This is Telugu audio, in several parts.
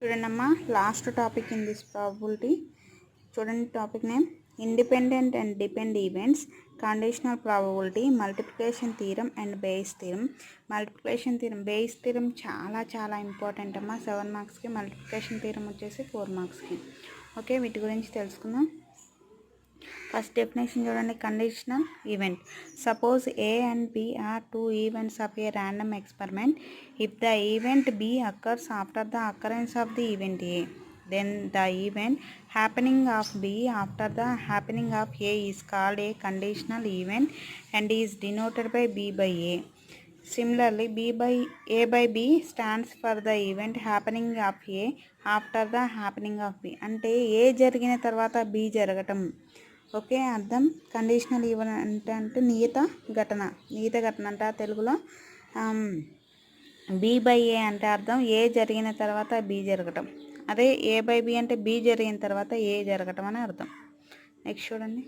చూడండమ్మా, last topic in this probability. చూడండి topic name independent and depend events, conditional probability, multiplication theorem and Bayes theorem. Multiplication theorem, Bayes theorem చాలా చాలా ఇంపార్టెంట్ అమ్మా. 7 మార్క్స్కి, మల్టిప్లికేషన్ థీరం వచ్చేసి 4 మార్క్స్కి. ఓకే, వీటి గురించి తెలుసుకుందాం. ఫస్ట్ డెఫినేషన్ చూడండి. Conditional event. Suppose A and B are two events of a random experiment. If the event B occurs after the occurrence of the event A, then the event happening of B after the happening of A is called a conditional event and is denoted by B by A. Similarly, A by B stands for the event happening of A after the happening of B. అంటే A జరిగిన తర్వాత B జరగటం. ఓకే, అర్థం. కండిషనల్ ఈవెంట్ అంటే నియత ఘటన అంటే తెలుగులో. బి బై ఏ అంటే అర్థం ఏ జరిగిన తర్వాత బి జరగటం. అదే ఏ బై బి అంటే బి జరిగిన తర్వాత ఏ జరగటం అని అర్థం. నెక్స్ట్ చూడండి.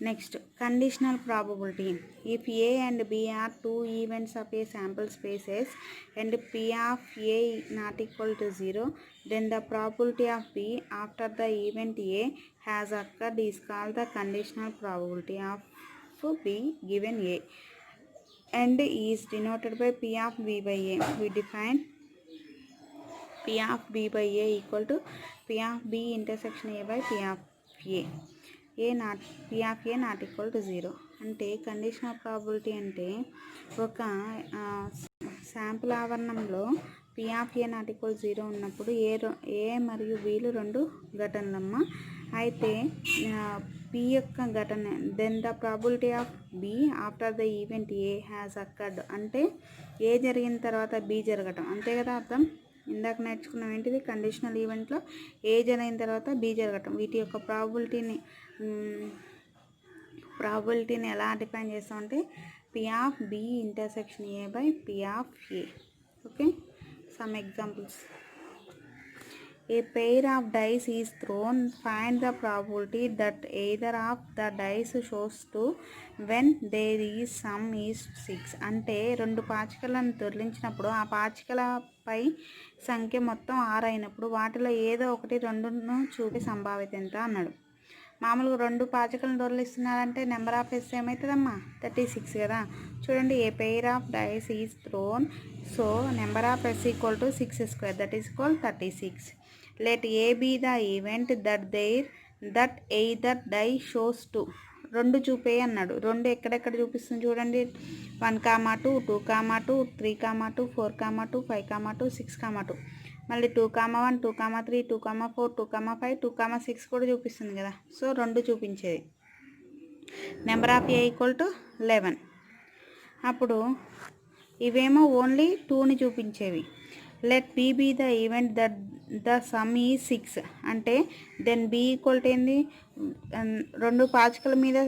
Next conditional probability. If A and B are two events of a sample spaces and P of A not equal to 0, then the probability of B after the event A has occurred is called the conditional probability of B given A and is denoted by P of B by A. We define P of B by A equal to P of B intersection A by P of A. P of A not equal to 0. అంటే కండిషనల్ ప్రాబబిలిటీ అంటే ఒక శాంపుల్ ఆవరణంలో P of A not equal 0 ఉన్నప్పుడు ఏ మరియు బీలు రెండు ఘటనలమ్మ. అయితే P యొక్క ఘటన then the probability of B after the event A has occurred అంటే ఏ జరిగిన తర్వాత బి జరగటం. అంతే కదా అర్థం. ఇందాక నేర్చుకున్నాం ఏంటిది, కండిషనల్ ఈవెంట్లో ఏ జరిగిన తర్వాత బి జరగటం. వీటి యొక్క ప్రాబిలిటీని ఎలా డిఫైన్ చేస్తామంటే P of B intersection A by P of A. Okay, some examples. A pair of dice is thrown. Find the probability that either of the dice shows 2 when there is sum is 6. అంటే రెండు పాచికలను దొర్లించినప్పుడు ఆ పాచికలపై సంఖ్య మొత్తం 6 అయినప్పుడు వాటిలో ఏదో ఒకటి 2ను చూపే సంభావ్యత ఎంత అన్నాడు. మామూలుగా రెండు పాచికలను దొరిలిస్తున్నారంటే నెంబర్ ఆఫ్ ఎస్ ఏమవుతుందమ్మా, 36 కదా. చూడండి, a pair of dice is thrown, so number of S equal to 6 square, that is equal 36. Let A be the event that either die shows 2. రెండు చూపే అన్నాడు. రెండు ఎక్కడెక్కడ చూపిస్తుంది చూడండి. 1, 2, 2, 3, 2, 4, 2, 5, 2, 6, 2. మళ్ళీ 2, 1, 2, 3, 2, 4, 2, 5, 2, 6 కూడా చూపిస్తుంది కదా. సో రెండు చూపించేది. Number of A equal to 11. అప్పుడు ఇవేమో ఓన్లీ 2ని చూపించేవి. Let B be the event that the sum ఈ 6 అంటే దెన్ బి ఈక్వల్ టు ఏంది, రెండు పాచికల మీద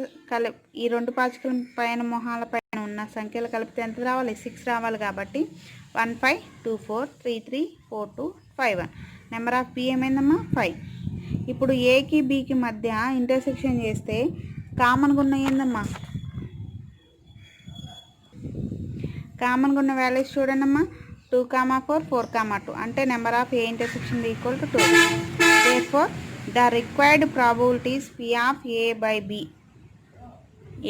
ఈ రెండు పాచికల పైన మొహాల పైన ఉన్న సంఖ్యలు కలిపితే ఎంత రావాలి, 6 రావాలి. కాబట్టి 1, 5, 2, 4, 3, 3, 4, 2, 5, 1. నెంబర్ ఆఫ్ బి ఏమైందమ్మా, 5. ఇప్పుడు ఏకి బికి మధ్య ఇంటర్సెక్షన్ చేస్తే కామన్గా ఉన్న ఏందమ్మా, కామన్గా ఉన్న వాల్యూస్ చూడండి అమ్మా. 2, 4, 4, 2 అంటే number of A intersection B equal to 2. Therefore the required probabilities P of A by B.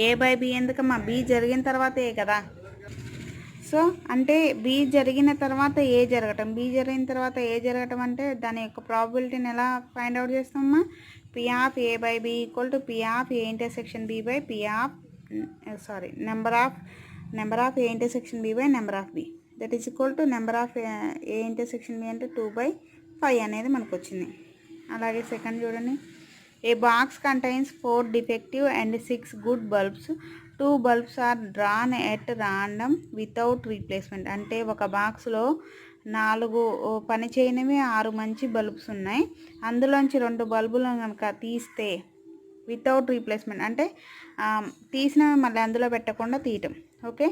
A by B ఎందుకమ్మా, బి జరిగిన తర్వాత ఏ కదా. సో అంటే బి జరిగిన తర్వాత ఏ జరగటం, బి జరిగిన తర్వాత ఏ జరగటం అంటే దాని యొక్క ప్రాబబిలిటీని ఎలా ఫైండ్ అవుట్ చేస్తామమ్మా. P of A by B equal to P of A intersection B by number of A intersection B by number of B, that is equal to number of A intersection B అంటే 2/5 అనేది మనకు వచ్చింది. అలాగే సెకండ్ చూడండి. A box contains 4 defective and 6 good bulbs. 2 bulbs are drawn at random without replacement. అంటే ఒక బాక్స్లో 4 పని చేయనివి 6 మంచి బల్బ్స్ ఉన్నాయి. అందులోంచి 2 బల్బులను కనుక తీస్తే వితౌట్ రీప్లేస్మెంట్ అంటే తీసినవి మళ్ళీ అందులో పెట్టకుండా తీయటం. Okay,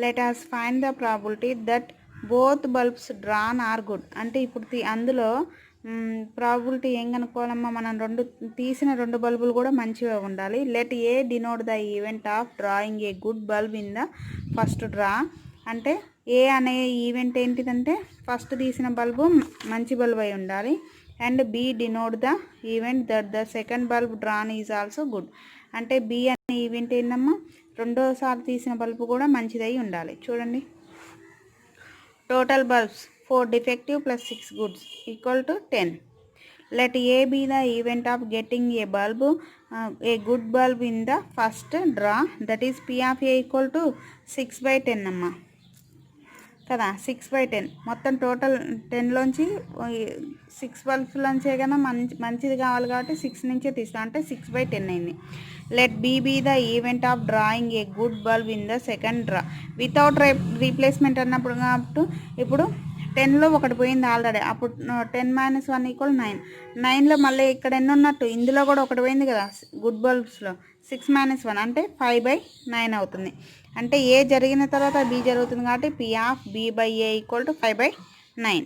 let us find the probability that both bulbs drawn are good. అంటే ఇప్పుడు అందులో ప్రాబిలిటీ ఏం కనుక్కోవాలమ్మా, మనం తీసిన 2 బల్బులు కూడా మంచిగా ఉండాలి. Let A denote the event of drawing a good bulb in the first draw. అంటే ఏ అనే ఈవెంట్ ఏంటిదంటే ఫస్ట్ తీసిన బల్బు మంచి బల్బ్ అయి ఉండాలి. And B denote the event that the second bulb drawn is also good. అంటే బి అనే ఈవెంట్ ఏంటమ్మా, రెండోసారి తీసిన బల్బు కూడా మంచిదై ఉండాలి. చూడండి, total bulbs 4 defective plus 6 goods equal to 10. Let A be the event of getting a bulb, a good bulb in the first draw, that is P of A equal to 6/10 అమ్మా కదా. 6/10 మొత్తం టోటల్ 10లోంచి 6 బల్బ్స్లోంచే కదా మంచిది కావాలి కాబట్టి 6 నుంచే తీస్తాం, అంటే 6/10 అయింది. Let B be the event of drawing a good bulb in the second draw without replacement అన్నప్పుడు కాబట్టి ఇప్పుడు 10లో ఒకటి పోయింది ఆల్రెడీ, అప్పుడు 10 - 1 = 9. 9లో మళ్ళీ ఇక్కడ ఎన్ని ఉన్నట్టు, ఇందులో కూడా ఒకటి పోయింది కదా గుడ్ బల్బ్స్లో. 6 - 1 అంటే 5/9 అవుతుంది. అంటే ఏ జరిగిన తర్వాత బి జరుగుతుంది కాబట్టి P of B by A equal to 5/9.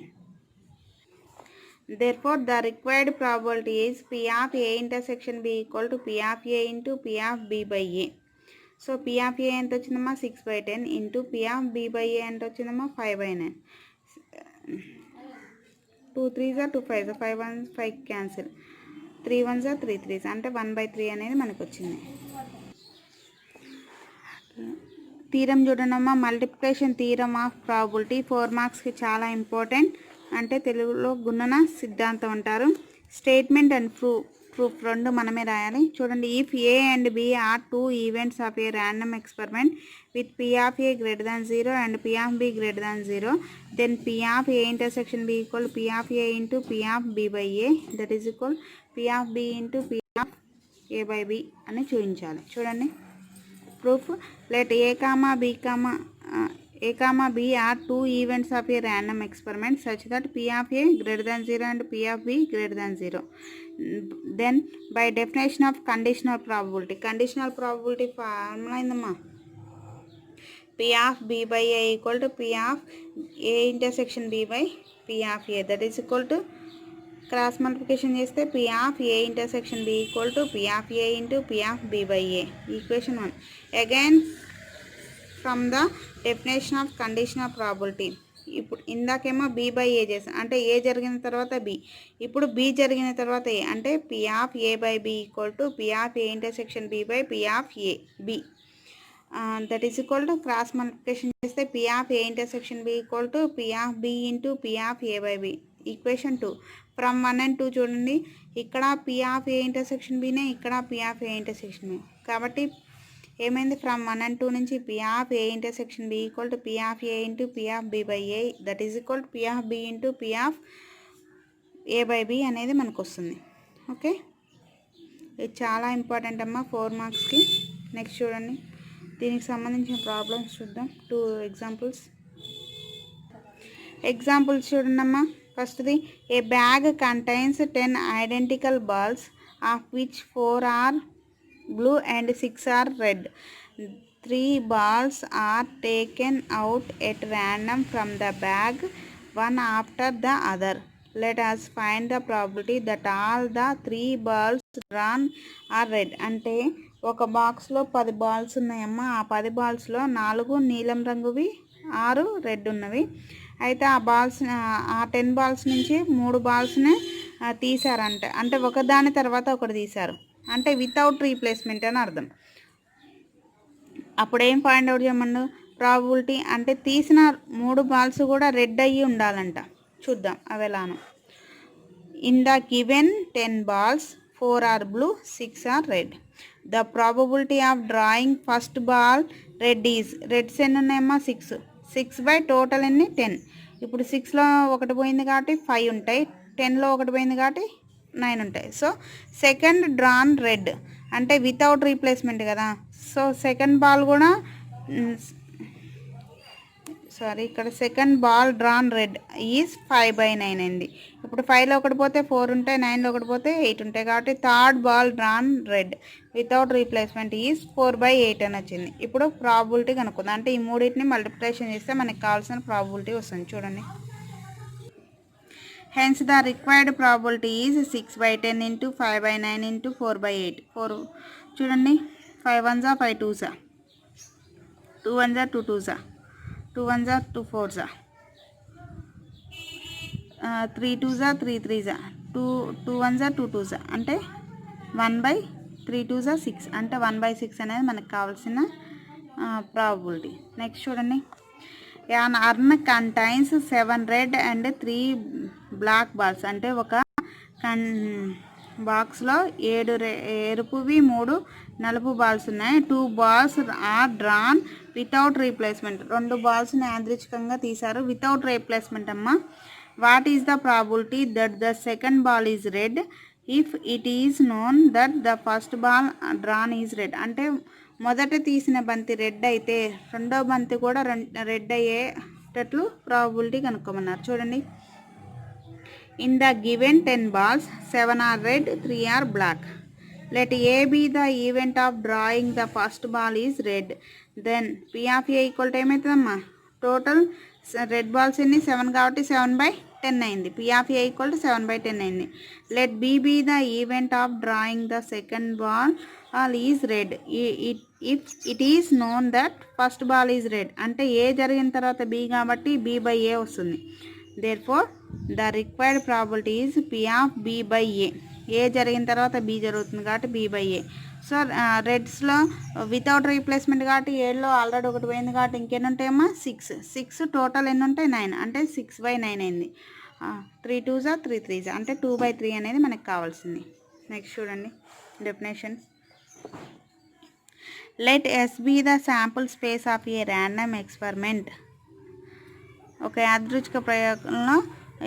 Therefore, the required probability is P of A intersection B equal to P of A into P of B by A. So P of A ఎంత వచ్చిందమ్మా 6/10 into P of B by A ఎంత వచ్చిందమ్మా 5/9. 2 3s are 2 5s, 5 1s 5 cancel, 3 1s are 3 3s, అంటే 1/3 అనేది మనకు వచ్చింది. థీరం చూడండమ్మా, మల్టిప్లికేషన్ థీరం ఆఫ్ ప్రాబబిలిటీ 4 మార్క్స్కి చాలా ఇంపార్టెంట్. అంటే తెలుగులో గుణన సిద్ధాంతం అంటారు. స్టేట్మెంట్ అండ్ ప్రూఫ్ రెండు మనమే రాయాలి. చూడండి, if A and B are 2 events of a random experiment with P of A greater than 0 and P of B greater than 0, then P of A intersection B equal P of A into P of B by A, that is equal P of B into P of A by B అని చూపించాలి. చూడండి, proof let A, B are 2 events of a random experiment such that P of A greater than 0 and P of B greater than 0. Then by definition of conditional probability formula indamma, P of B by A equal to P of A intersection B by P of A, that is equal to cross multiplication చేస్తే P of A intersection B equal to P of A into P of B by A. Equation 1. Again from the definition of conditional probability. ఇప్పుడు ఇందాకేమో B by A చేసాం, అంటే A జరిగిన తర్వాత B. ఇప్పుడు B జరిగిన తర్వాత A, అంటే P of A by B equal to P of A intersection B by P of A B. That is equal to cross multiplication చేస్తే P of A intersection B equal to P of B into P of A by B. Equation 2. From 1 and 2 చూడండి, ఇక్కడ P of A intersection Bనే, ఇక్కడ P of A intersection B. కాబట్టి ఏమైంది, ఫ్రమ్ 1 and 2 నుంచి P of A intersection B equal to P of A into P of B by A, that is equal to P of B into P of A by B అనేది మనకు వస్తుంది. ఓకే, ఇది చాలా ఇంపార్టెంట్ అమ్మా 4 మార్క్స్కి. నెక్స్ట్ చూడండి, దీనికి సంబంధించిన ప్రాబ్లమ్స్ చూద్దాం. 2 ఎగ్జాంపుల్స్ చూడండి అమ్మా. ఫస్ట్ది, ఏ bag contains 10 identical balls of which 4 are blue and 6 are red. 3 balls are taken out at random from the bag, one after the other. Let us find the probability that all the 3 balls drawn are red. అంటే ఒక బాక్స్లో 10 బాల్స్ ఉన్నాయమ్మా. ఆ 10 బాల్స్లో 4 నీలం రంగువి, 6 రెడ్ ఉన్నవి. అయితే ఆ 10 బాల్స్ నుంచి 3 బాల్స్ని తీశారంట, అంటే ఒకదాని తర్వాత ఒకటి తీశారు, అంటే వితౌట్ రీప్లేస్మెంట్ అని అర్థం. అప్పుడు ఏం ఫైండ్ అవుట్ చేయమన్నా, ప్రాబబిలిటీ అంటే తీసిన 3 బాల్స్ కూడా రెడ్ అయ్యి ఉండాలంట. చూద్దాం అవి ఎలానో. In the given 10 balls 4 are blue, 6 are red. The probability of drawing first ball red is, reds ఎన్ని ఉన్నాయమ్మా 6 బై టోటల్ ఎన్ని 10. ఇప్పుడు 6లో ఒకటి పోయింది కాబట్టి 5 ఉంటాయి, 10లో ఒకటి పోయింది కాబట్టి 9 ఉంటాయి. సో సెకండ్ డ్రాన్ రెడ్ అంటే వితౌట్ రీప్లేస్మెంట్ కదా. సో సెకండ్ బాల్ కూడా ఇక్కడ second ball drawn red is 5/9 అయింది. ఇప్పుడు 5లో ఒకటి పోతే 4 ఉంటాయి, 9లో ఒకటి పోతే 8 ఉంటాయి. కాబట్టి third ball drawn red without replacement is 4/8 అని వచ్చింది. ఇప్పుడు ప్రాబబిలిటీ కనుక్కుందాం, అంటే ఈ మూడింటిని మల్టిప్లికేషన్ చేస్తే మనకి కావాల్సిన ప్రాబబిలిటీ వస్తుంది. చూడండి, hence the required probability is 6/10 into 5/9 into 4/8. 4 చూడండి, 5 1s 5 2s, 2 1s 2 2s, 2 1s are 2 4s, 3 2s are 3 3s, 2 1s are 2 2s, అంటే 1/3 2s are 6, అంటే 1/6 అనేది మనకు కావాల్సిన ప్రాబబిలిటీ. నెక్స్ట్ చూడండి, an urn contains 7 red and 3 black balls, అంటే ఒక బాక్స్లో 7 ఎరుపువి 3 నలుపు బాల్స్ ఉన్నాయి. 2 balls are drawn without replacement, 2 బాల్స్ని యాదృచ్ఛికంగా తీశారు వితౌట్ రీప్లేస్మెంట్ అమ్మ. What is the probability that the second ball is red if it is known that the first ball drawn is red, అంటే మొదట తీసిన బంతి రెడ్ అయితే రెండో బంతి కూడా రెడ్ అయ్యేటట్లు ప్రాబిలిటీ కనుక్కోమన్నారు. చూడండి, in the given 10 balls 7 are red 3 are black. Let A be the event of drawing the first ball is red. Then P of A equal to ఏమవుతుందమ్మా, టోటల్ రెడ్ బాల్స్ ఎన్ని 7 కాబట్టి 7/10 అయింది. P of A equal to 7/10 అయింది. Let B be the event of drawing the second ball is red if it is known that first ball is red, అంటే A జరిగిన తర్వాత B కాబట్టి B/A వస్తుంది. Therefore the required probability is P of B/A. A జరిగిన తర్వాత B జరుగుతుంది కాబట్టి B/A. సో రెడ్స్లో వితౌట్ రీప్లేస్మెంట్ కాబట్టి ఏలో ఆల్రెడీ ఒకటి పోయింది కాబట్టి ఇంకెన్ని ఉంటాయమ్మా, 6 టోటల్ ఎన్ని ఉంటాయి 9, అంటే 6/9 అయింది. 3 2s are 3 3s, అంటే 2/3 అనేది మనకు కావాల్సింది. నెక్స్ట్ చూడండి definition. Let S be the sample space of a random experiment. ఒక యాదృచ్ఛిక ప్రయోగంలో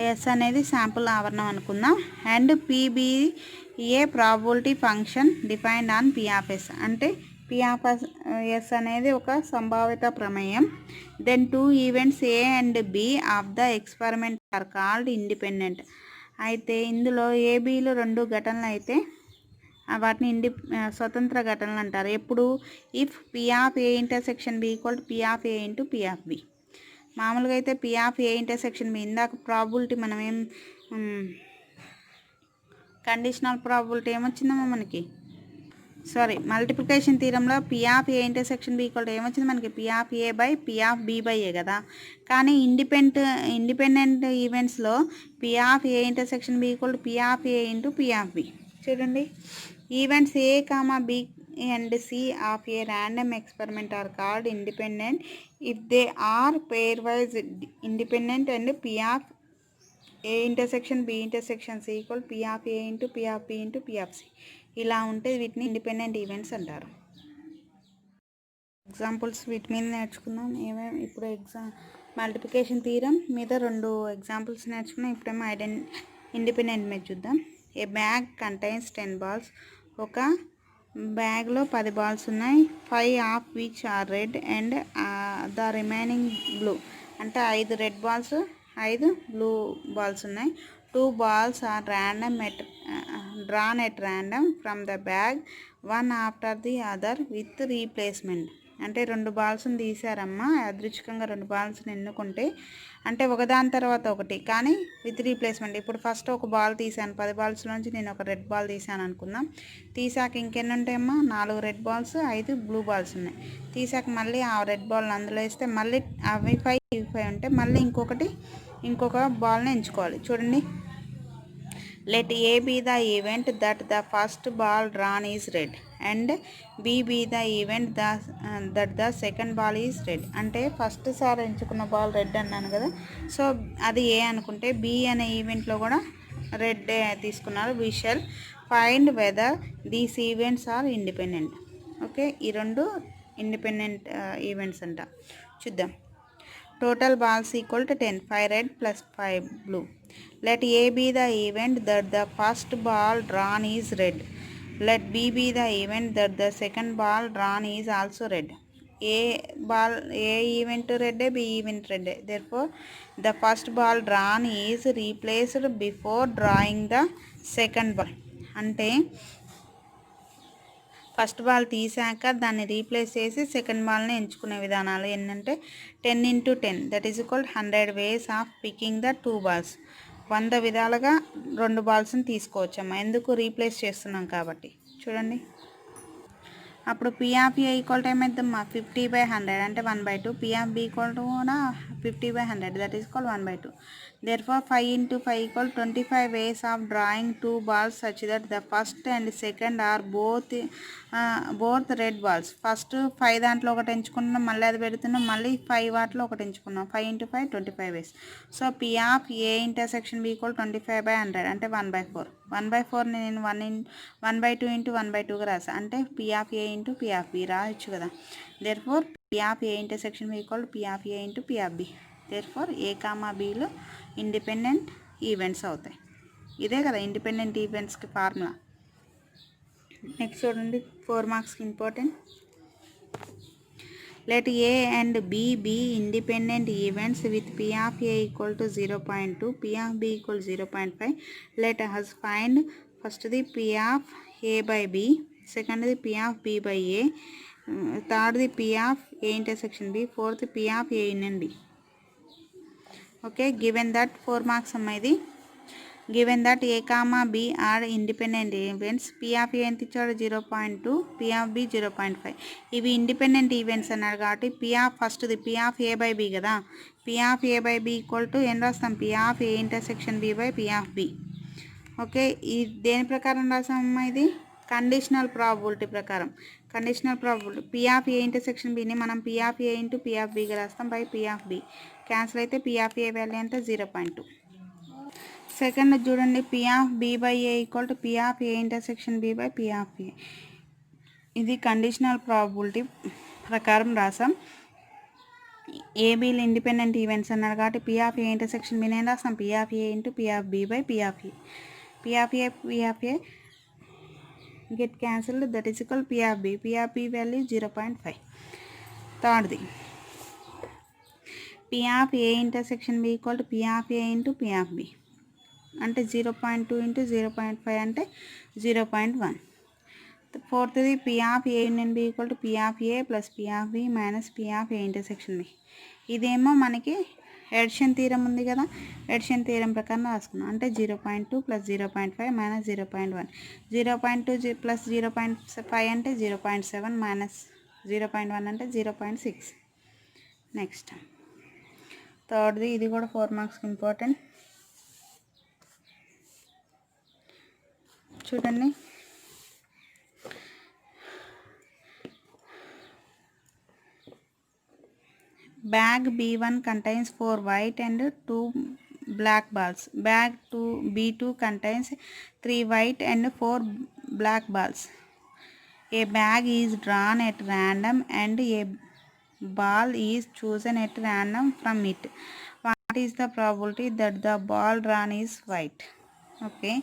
ఎస్ అనేది శాంపుల్ ఆవరణం అనుకుందాం. And PB A probability function defined on P of S, అంటే P of S అనేది ఒక సంభావిత ప్రమేయం. Then 2 events A and B of the experiment are called independent. అయితే ఇందులో ABలు 2 ఘటనలు అయితే వాటిని స్వతంత్ర ఘటనలు అంటారు. ఎప్పుడు if P of A intersection B equal to P of A into P of B. మామూలుగా అయితే P of A intersection B, ఇందాక ప్రాబిలిటీ మనం ఏం కండిషనల్ ప్రాబిలిటీ ఏమొచ్చిందమ్మా మనకి, మల్టిప్లికేషన్ థీరంలో P of A intersection B equal to ఏమొచ్చింది మనకి, P of A by P of B/A కదా. కానీ ఇండిపెండెంట్ ఈవెంట్స్లో P of A intersection B equal to P of A into P of B. చూడండి, events A, B and C of a random experiment are called independent if they are pairwise independent and P of A intersection B intersection C equal P of A into P of B into P of C. ఇలా ఉంటే వీటిని ఇండిపెండెంట్ ఈవెంట్స్ అంటారు. ఎగ్జాంపుల్స్ వీటి మీద నేర్చుకుందాం. ఏమేమి ఇప్పుడు మల్టిప్లికేషన్ థీరం మీద 2 ఎగ్జాంపుల్స్ నేర్చుకున్నాం. ఇప్పుడేమో ఇండిపెండెంట్ మీద చూద్దాం. ఏ బ్యాగ్ కంటైన్స్ 10 balls. ఒక బ్యాగ్లో 10 balls ఉన్నాయి. 5 of which are red and the remaining blue, అంటే 5 రెడ్ బాల్స్ 5 బ్లూ బాల్స్ ఉన్నాయి. 2 balls are drawn at random from the bag one after the other with replacement, అంటే 2 బాల్స్ని తీసారమ్మా యాదృచ్ఛికంగా 2 బాల్స్ని ఎన్నుకుంటే, అంటే ఒకదాని తర్వాత ఒకటి కానీ విత్ రీప్లేస్మెంట్. ఇప్పుడు ఫస్ట్ ఒక బాల్ తీసాను, 10 balls నుంచి నేను ఒక రెడ్ బాల్ తీసాను అనుకుందాం. తీసాక ఇంకెన్ని ఉంటాయమ్మా, 4 రెడ్ బాల్స్ 5 బ్లూ బాల్స్ ఉన్నాయి. తీసాక మళ్ళీ ఆ రెడ్ బాల్ని అందులో వేస్తే మళ్ళీ అవి 5 ఉంటే మళ్ళీ ఇంకొక బాల్ని ఎంచుకోవాలి. చూడండి, let A be the event that the first ball drawn is red and B be the event that the second ball is red, అంటే ఫస్ట్ సార్ ఎంచుకున్న బాల్ రెడ్ అన్నాను కదా, సో అది ఏ అనుకుంటే B అనే ఈవెంట్లో కూడా రెడ్ తీసుకున్నారు. we shall find whether these events are independent. Okay, ఈ 2 ఇండిపెండెంట్ ఈవెంట్స్ అంట. చూద్దాం. Total balls equal to 10, 5 red plus 5 blue. Let A be the event that the first ball drawn is red. Let B be the event that the second ball drawn is also red. A event red, B event red. Therefore, the first ball drawn is replaced before drawing the second ball. అంటే ఫస్ట్ బాల్ తీసాక దాన్ని రీప్లేస్ చేసి సెకండ్ బాల్ని ఎంచుకునే విధానాలు ఏంటంటే 10 into 10 that is equal 100 ways of picking the 2 balls. 100 విధాలుగా 2 బాల్స్ని తీసుకోవచ్చమ్మా, ఎందుకు రీప్లేస్ చేస్తున్నాం కాబట్టి. చూడండి, అప్పుడు P of A equal to ఏమైందమ్మా 50/100 అంటే 1/2. P of B equal to కూడా 50/100 that is equal 1/2. Therefore 5 into 5 equal 25 ways of drawing two balls such that the first and second are both red balls. First 5 దాంట్లో ఒకటి ఎంచుకున్నాం, మళ్ళీ అది పెడుతున్నాం, మళ్ళీ 5 వాటిలో ఒకటి ఎంచుకున్నాం. 5 into 5 25 ways. So P of A intersection B equal 25/100 అంటే 1/4. 1/4 నేను 1/2 into 1/2గా రాసా అంటే P of A into P of B రాయొచ్చు కదా. Therefore P of A intersection B equal P of A into P of B. Therefore A comma బిలో ఇండిపెండెంట్ ఈవెంట్స్ అవుతాయి. ఇదే కదా ఇండిపెండెంట్ ఈవెంట్స్కి ఫార్ములా. నెక్స్ట్ చూడండి 4 మార్క్స్కి important. Let A and B B independent events with P of A equal to 0.2, P of B equal 0.5. Let us find ఫస్ట్ది P of A by B, సెకండ్ది P of B by A, థర్డ్ది P of A intersection B, fourth P of A union B. Okay, given that 4 marks అమ్మా ఇది. Given that A comma B are independent events, P of A ఎంత ఇచ్చాడు 0.2, పీ ఆఫ్ బి 0.5. ఇవి ఇండిపెండెంట్ ఈవెంట్స్ అన్నాడు కాబట్టి పీ ఆఫ్ ఫస్ట్ది P of A by B కదా, P of A by B equal to ఏం రాస్తాం P of A intersection B by P of B. Okay, ఈ దేని ప్రకారం రాసామమ్మా ఇది కండిషనల్ ప్రాబబిలిటీ ప్రకారం. Conditional probability P of A intersection బిని మనం P of A into P of బిగా రాస్తాం by P of B. Cancel అయితే పీ ఆఫ్ ఏ వాల్యూ ఎంత 0.2. సెకండ్ చూడండి P of B by A equal to P of A intersection B by P of A. ఇది కండిషనల్ ప్రాబబిలిటీ ప్రకారం రాసాం. ఏబీలు ఇండిపెండెంట్ ఈవెంట్స్ అన్నారు కాబట్టి పీ ఆఫ్ ఏ ఇంటర్సెక్షన్ బిని ఏం రాస్తాం P of A into P of B by P of A. P of A get cancelled, that is equal P of B. P of B value 0.5. థర్డ్ది P of A intersection B equal to P of A into P of B అంటే 0.2 into 0.5 అంటే 0.1. ఫోర్త్ది P of A union B equal to P of A plus P of B minus P of A intersection B. ఇదేమో మనకి ఎడిషన్ థీరం ఉంది కదా, ఎడిషన్ థీరం ప్రకారం రాసుకున్నాం అంటే 0.2 ప్లస్ 0.5 మైనస్ 0.1. 0.2 ప్లస్ 0.5 అంటే 0.7 మైనస్ 0.1 అంటే 0.6. నెక్స్ట్ థర్డ్ది ఇది కూడా 4 మార్క్స్కి ఇంపార్టెంట్. చూడండి bag B1 contains 4 white and 2 black balls. Bag B2 contains 3 white and 4 black balls. A bag is drawn at random and a ball is chosen at random from it. What is the probability that the ball drawn is white? Okay,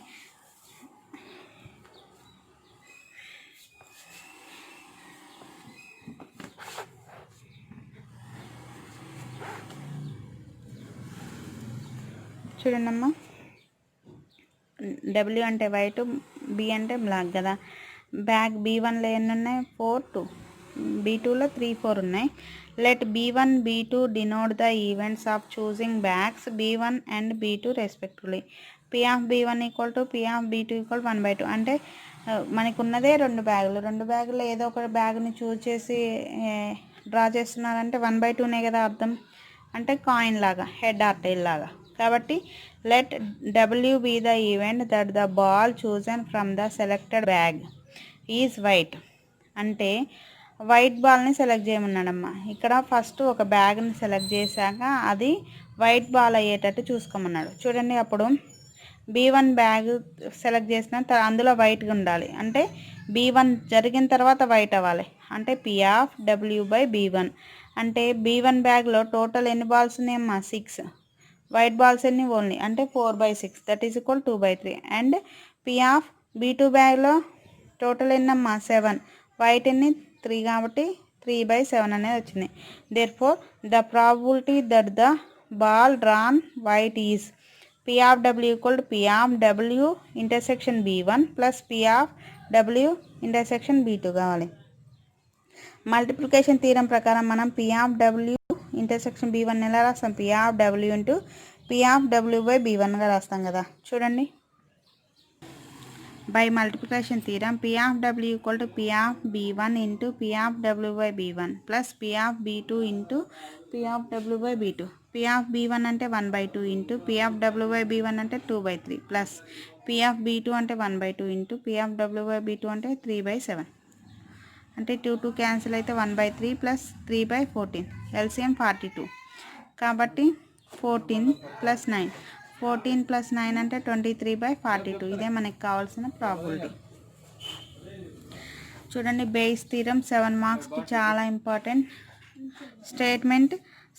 చూడండి అమ్మా, డబ్ల్యూ అంటే వైట్, బి అంటే బ్లాక్ కదా. బ్యాగ్ B1లో ఎన్ని ఉన్నాయి 4, 2. B2లో 3, 4 ఉన్నాయి. Let B1 B2 denote the events of choosing bags B1 and B2 respectively. P of B1 equal to P of B2 equal 1/2 అంటే మనకు ఉన్నదే 2 బ్యాగులు, 2 బ్యాగుల్లో ఏదో ఒక బ్యాగ్ని చూస్ చేసి డ్రా చేస్తున్నారంటే 1/2నే కదా అర్థం, అంటే కాయిన్ లాగా, హెడ్ ఆర్ టైల్ లాగా. కాబట్టి let W be the event that the ball chosen from the selected bag is white. అంటే వైట్ బాల్ని సెలెక్ట్ చేయమన్నాడమ్మా. ఇక్కడ ఫస్ట్ ఒక బ్యాగ్ని సెలెక్ట్ చేశాక అది వైట్ బాల్ అయ్యేటట్టు చూసుకోమన్నాడు. చూడండి, అప్పుడు B1 బ్యాగ్ సెలెక్ట్ చేసిన అందులో వైట్గా ఉండాలి, అంటే B1 జరిగిన తర్వాత వైట్ అవ్వాలి, అంటే P of W by B1. అంటే B1 బ్యాగ్లో టోటల్ ఎన్ని బాల్స్ ఉన్నాయమ్మా 6, వైట్ బాల్స్ ఎన్ని ఓన్లీ అంటే 4/6 that is equal 2/3. And P of B2 బ్యాగ్లో టోటల్ ఎన్నమ్మా 7, వైట్ ఎన్ని 3 కాబట్టి 3/7 అనేది వచ్చింది. Therefore the probability that the ball drawn white is P of W equal to P of W intersection B1 plus P of W intersection B2 కావాలి. మల్టిప్లికేషన్ థీరం ప్రకారం మనం P of W intersection B1 ఎలా రాస్తాం P of W into P of W by B1గా రాస్తాం కదా. చూడండి, by multiplication theorem P of W equal to P of B1 into P of W by B1 plus P of B2 into P of W by B2. P of B1 అంటే 1/2 into P of W by B1 అంటే 2/3 plus P of B2 అంటే 1/2 into P of W by B2 అంటే 3/7. అంటే 2 క్యాన్సిల్ అయితే 1/3 ప్లస్ 3/14 LCM 42. కాబట్టి 14 ప్లస్ 9 14 ప్లస్ 9 అంటే 23/42. ఇదే మనకి కావాల్సిన ప్రాబిలిటీ. చూడండి, బేస్ థీరం 7 మార్క్స్కి చాలా important. Statement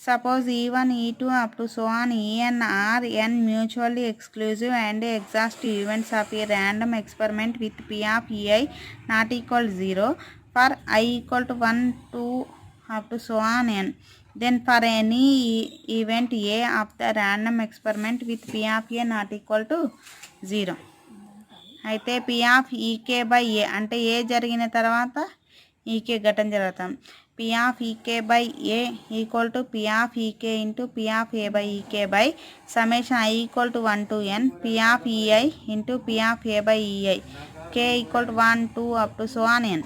suppose E1 E2 up to so on En are n mutually exclusive and exhaustive events of a random experiment with P of Ei not equal 0 for I equal to 1 2 up to so on n. Then for any event A of the random experiment with P of A not equal to 0. అయితే P of EK by A అంటే ఏ జరిగిన తర్వాత ఈకే ఘటన జరుగుతాం. P of EK by A equal to P of EK into P of A by EK by summation I equal to 1 to n P of EI into P of A by EI K equal to 1 2 up to so on n.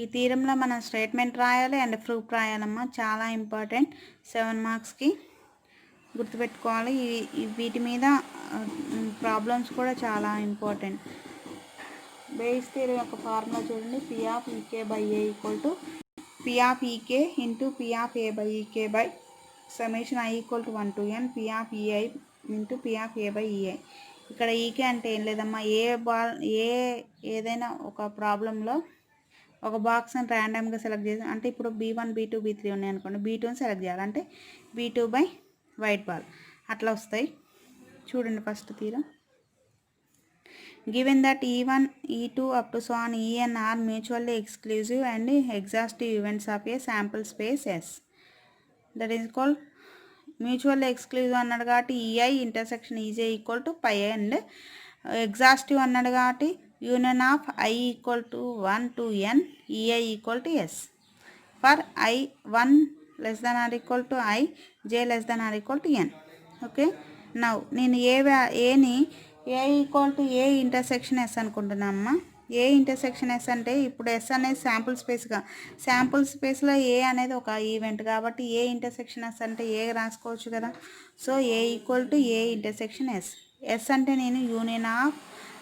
ఈ థీరంలో మనం స్టేట్మెంట్ రాయాలి అండ్ ప్రూఫ్ రాయాలమ్మా. చాలా ఇంపార్టెంట్, 7 మార్క్స్కి గుర్తుపెట్టుకోవాలి. వీటి మీద ప్రాబ్లమ్స్ కూడా చాలా ఇంపార్టెంట్. బేస్ థియరీ యొక్క ఫార్ములా చూడండి. P of EK by A equal to P of EK into P of A by EK by summation I equal to 1 to n P of EI into P of A by EI. ఇక్కడ ఈకే అంటే ఏం లేదమ్మా, ఏదైనా ఒక ప్రాబ్లంలో ఒక బాక్స్ని ర్యాండమ్గా సెలెక్ట్ చేసి, అంటే ఇప్పుడు B1 B2 B3 ఉన్నాయి అనుకోండి, B2ని సెలెక్ట్ చేయాలి, అంటే B2 బై వైట్ బాల్ అట్లా వస్తాయి. చూడండి ఫస్ట్ తీరం. Given that E1 E2 up to so on En are mutually exclusive and exhaustive events of a sample space S. That is called mutually exclusive అన్నాడు కాబట్టి EI intersection EJ equal to phi and exhaustive అన్నాడు కాబట్టి union of I equal to 1 to n EI equal to S for I 1 less than or equal to I J less than or equal to n. Okay, now నేను ఏని A equal to A intersection S అనుకుంటున్నామ్మా. ఏ ఇంటర్సెక్షన్ ఎస్ అంటే ఇప్పుడు ఎస్ అనేది శాంపుల్ స్పేస్లో ఏ అనేది ఒక ఈవెంట్ కాబట్టి ఏ ఇంటర్సెక్షన్ ఎస్ అంటే ఏ రాసుకోవచ్చు కదా. So A equal to A intersection S. S అంటే నేను union of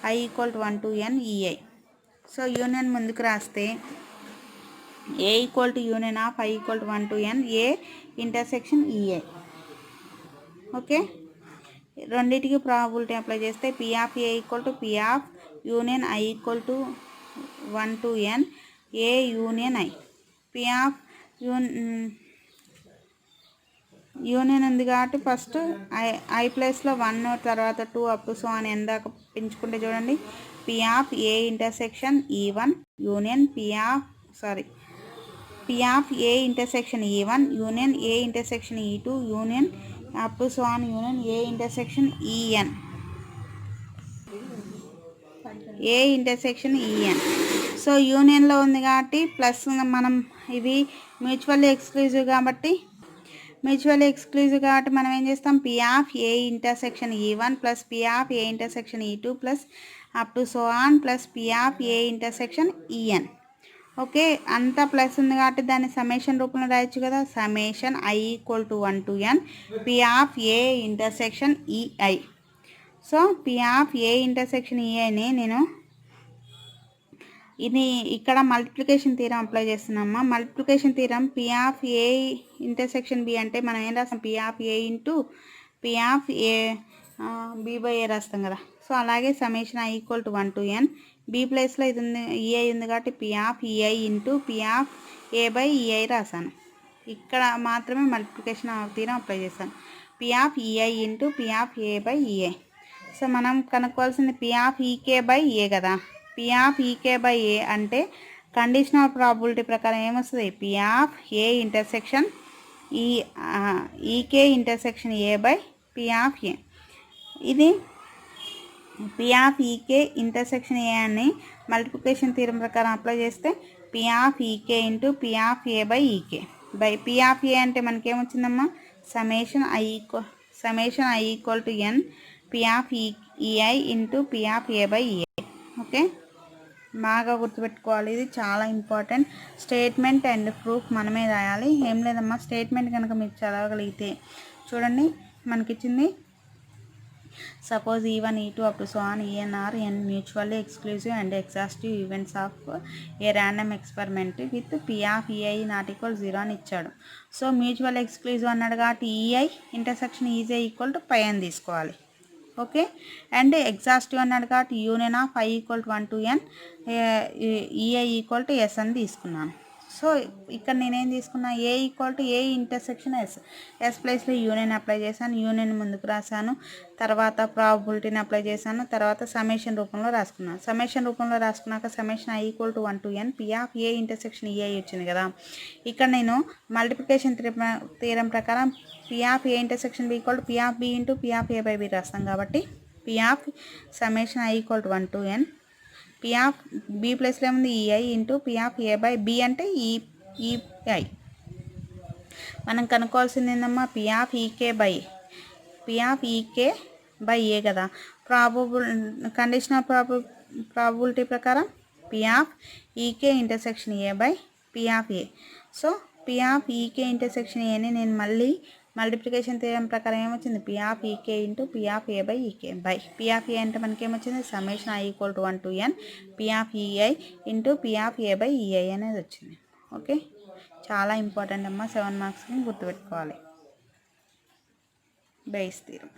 I equal to 1 to n EI. So union ముందుకు రాస్తే A equal to union of I equal to 1 to n A intersection EI. Okay, రెండింటికి ప్రాబిలిటీ అప్లై చేస్తే P of A equal to P of union I equal to 1 to n A union I. P of union ఉంది కాబట్టి ఫస్ట్ I ప్లేస్లో 1 తర్వాత 2 అప్ టు సో అని ఎందాక పెంచుకుంటే చూడండి. P of A ఇంటర్సెక్షన్ E1 union P of A ఇంటర్సెక్షన్ E1 union A intersection E2 union up to so on union A intersection EN. A intersection EN. So యూనియన్లో ఉంది కాబట్టి ప్లస్ మనం ఇవి మ్యూచువల్లీ ఎక్స్క్లూజివ్ కాబట్టి మనం ఏం చేస్తాం, P of A ఇంటర్సెక్షన్ E1 plus P of A intersection E2 plus up to so on plus P of A intersection EN. Okay, అంతా ప్లస్ ఉంది కాబట్టి దాన్ని సమ్మేషన్ రూపంలో రాయొచ్చు కదా. Summation I equal to 1 to n P of A intersection EI. So P of A intersection EIని నేను ఇది ఇక్కడ మల్టిప్లికేషన్ థీరం అప్లై చేస్తున్నామా. Multiplication theorem P of A intersection B అంటే మనం ఏం రాస్తాం, P of A into P of A B by A రాస్తాం కదా. సో అలాగే summation I equal to 1 to n B ప్లేస్లో ఇది ఉంది EI ఉంది కాబట్టి P of EI into P of A by EI రాశాను. ఇక్కడ మాత్రమే మల్టిప్లికేషన్ థీరం అప్లై చేస్తాను. P of EI into P of A by EI. So మనం కనుక్కోవాల్సింది P of EK by A కదా. P of EK by A అంటే కండిషనల్ ప్రాబిలిటీ ప్రకారం ఏమొస్తుంది, P of A intersection EK intersection A by P of A. ఇది P of EK intersection A అని మల్టిప్లికేషన్ థీరం ప్రకారం అప్లై చేస్తే P of EK into P of A by EK by P of A అంటే మనకేమొచ్చిందమ్మా, summation I equal to n P of EI into P of A by EI. Okay, బాగా గుర్తుపెట్టుకోవాలి, ఇది చాలా ఇంపార్టెంట్. స్టేట్మెంట్ అండ్ ప్రూఫ్ మనమే రాయాలి. ఏం లేదమ్మా, స్టేట్మెంట్ కనుక మీరు చదవగలిగితే చూడండి, మనకిచ్చింది suppose E1 E2 up to so on En are n mutually exclusive and exhaustive events of a random experiment with P of ei not equal 0 అని ఇచ్చాడు. సో మ్యూచువల్ ఎక్స్క్లూజివ్ అన్నాడు కాబట్టి ei intersection E J equal to phi అని తీసుకోవాలి. ఓకే, అండ్ ఎగ్జాస్టివ్ అన్నాడు కాబట్టి union of i equal to 1 to n ei equal to s అని తీసుకున్నాను. సో ఇక్కడ నేనేం తీసుకున్నా, A equal to A intersection S ప్లేస్లో యూనియన్ అప్లై చేశాను, యూనియన్ ముందుకు రాశాను, తర్వాత ప్రాబబిలిటీని అప్లై చేశాను, తర్వాత సమేషన్ రూపంలో రాసుకున్నాను. సమేషన్ రూపంలో రాసుకున్నాక summation i equal to 1 to n P of A intersection ei వచ్చింది కదా. ఇక్కడ నేను మల్టిప్లికేషన్ థియరం ప్రకారం P of A intersection b equal to P of b into P of a by b రాస్తాం కాబట్టి P of summation i equal to 1 to n P of b ప్లేస్లో ఏముంది ei into P of a by b అంటే ei. మనం కనుక్కోవాల్సింది ఏందమ్మా, P ఆఫ్ ఈకే బై ఏ కదా. కండిషనల్ ప్రాబబిలిటీ ప్రకారం P of E K intersection A by P of A. So P of E K intersection ఏని నేను మళ్ళీ మల్టిప్లికేషన్ థియరం ప్రకారం ఏమొచ్చింది, P of E K into P of A by E K by P of A అంటే మనకి ఏమొచ్చింది, summation i equal to 1 to n P of E I into P of A by E I అనేది వచ్చింది. ఓకే, చాలా ఇంపార్టెంట్ అమ్మ, 7 మార్క్స్ని గుర్తుపెట్టుకోవాలి. Base theorem.